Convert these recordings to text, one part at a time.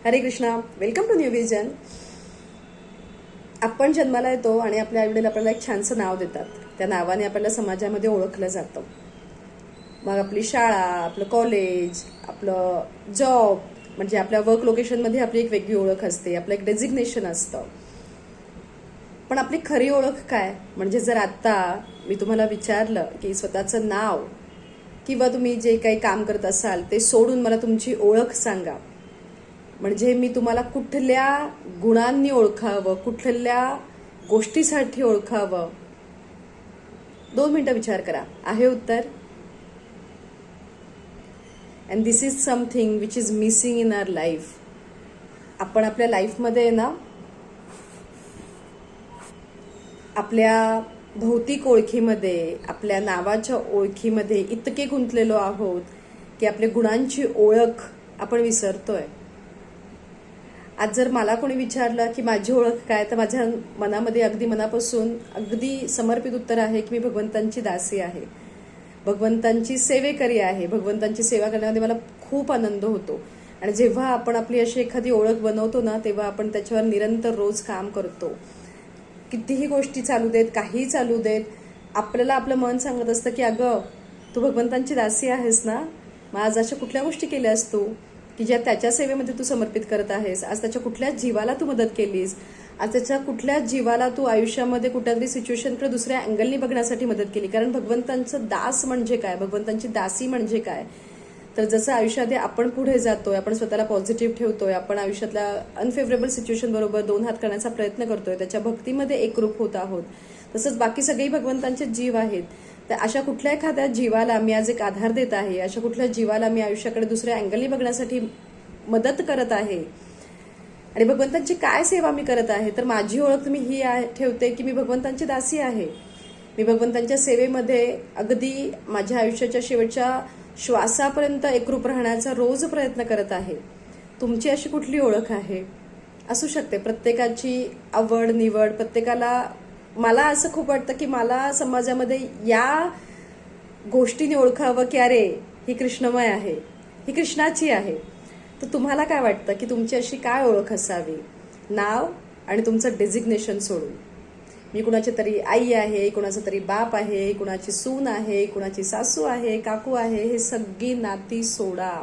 हरे Krishna. Welcome to new vision. आपण जन्माला येतो आणि आपल्या आईवडील आपल्याला एक छानसं नाव देतात. त्या नावाने आपल्याला समाजामध्ये ओळखलं जातं. मग आपली शाळा, आपलं कॉलेज, आपलं जॉब, म्हणजे आपल्या वर्क लोकेशनमध्ये आपली एक वेगळी ओळख असते, आपलं एक डेझिग्नेशन असतं. पण आपली खरी ओळख काय? म्हणजे जर आता मी तुम्हाला विचारलं की स्वतःचं नाव किंवा तुम्ही जे काही काम करत असाल ते सोडून मला तुमची ओळख सांगा, म्हणजे मी तुम्हाला कुठल्या गुणांनी ओळखावं, कुठल्या गोष्टीसाठी ओळखावं? 2 मिनिटं विचार करा. आहे उत्तर? And this is something which is missing in our life. आपण आपल्या लाईफमध्ये ना आपल्या भौतिक ओळखीमध्ये, आपल्या नावाच्या ओळखीमध्ये इतके गुंतलेलो आहोत की आपल्या गुणांची ओळख आपण विसरतोय. आज जर मला कोणी विचारलं की माझी ओळख काय, तर माझ्या मनामध्ये अगदी मनापासून अगदी समर्पित उत्तर आहे की मी भगवंतांची दासी आहे, भगवंतांची सेवेकरी आहे. भगवंतांची सेवा करण्यामध्ये मला खूप आनंद होतो. आणि जेव्हा आपण आपली अशी एखादी ओळख बनवतो ना, तेव्हा आपण त्याच्यावर निरंतर रोज काम करतो. कितीही गोष्टी चालू देत, काहीही चालू देत, आपल्याला आपलं मन सांगत असतं की अगं तू भगवंतांची दासी आहेस ना, मग आज अशा कुठल्या गोष्टी केल्यास तू की ज्या त्याच्या सेवेमध्ये तू समर्पित करत आहेस? आज त्याच्या कुठल्या जीवाला तू मदत केलीस? आज त्याच्या कुठल्या जीवाला तू आयुष्यामध्ये कुठल्या तरी सिच्युएशनकडे दुसऱ्या अँगलनी बघण्यासाठी मदत केली? कारण भगवंतांचं दास म्हणजे काय, भगवंतांची दासी म्हणजे काय? तर जसं आयुष्यात आपण पुढे जातोय, आपण स्वतःला पॉझिटिव्ह ठेवतोय, आपण आयुष्यातल्या अनफेवरेबल सिच्युएशन बरोबर 2 हात करण्याचा प्रयत्न करतोय, त्याच्या भक्तीमध्ये एकरूप होत आहोत, तसंच बाकी सगळेही भगवंतांचे जीव आहेत. तर अशा कुठल्या एखाद्या जीवाला मी आज एक आधार देत आहे, अशा कुठल्या जीवाला मी आयुष्याकडे दुसऱ्या अँगलनी बघण्यासाठी मदत करत आहे आणि भगवंतांची काय सेवा मी करत आहे, तर माझी ओळख मी ही ठेवते की मी भगवंतांची दासी आहे. मी भगवंतांच्या सेवेमध्ये अगदी माझ्या आयुष्याच्या शेवटच्या श्वासापर्यंत एकरूप राहण्याचा रोज प्रयत्न करत आहे. तुमची अशी कुठली ओळख आहे? असू शकते प्रत्येकाची आवड निवड, प्रत्येकाला. मला असं खूप वाटतं की मला समाजामध्ये या गोष्टीने ओळखावं की अरे ही कृष्णमय आहे, ही कृष्णाची आहे. तर तुम्हाला काय वाटतं की तुमची अशी काय ओळख असावी? नाव आणि तुमचं डेझिग्नेशन सोडून. मी कुणाची तरी आई आहे, कुणाचा तरी बाप आहे, कुणाची सून आहे, कुणाची सासू आहे, काकू आहे, हे सगळी नाती सोडा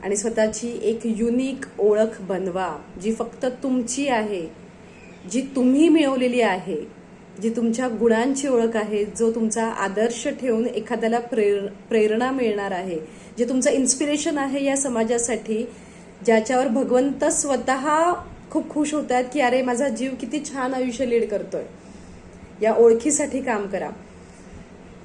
आणि स्वतःची एक युनिक ओळख बनवा, जी फक्त तुमची आहे, जी तुम्ही मिळवलेली आहे, जी तुमच्या गुणांची ओळख आहे, जो तुमचा आदर्श ठेवून एखाद्याला प्रेरणा मिळणार आहे, जे तुमचं इन्स्पिरेशन आहे या समाजासाठी, ज्याच्यावर भगवंत स्वतः खूप खुश होत आहेत की अरे माझा जीव किती छान आयुष्य लीड करतोय. या ओळखीसाठी काम करा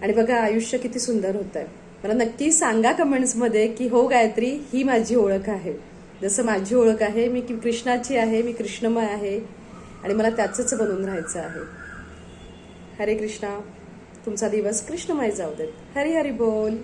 आणि बघा आयुष्य किती सुंदर होत आहे. मला नक्की सांगा कमेंट्समध्ये की हो गायत्री, ही माझी ओळख आहे. जसं माझी ओळख आहे, मी कृष्णाची आहे, मी कृष्णमय आहे आणि मला त्याचंच बनून राहायचं आहे. हरे कृष्णा. तुमचा दिवस कृष्णमय जाऊ देत. हरी हरी बोल.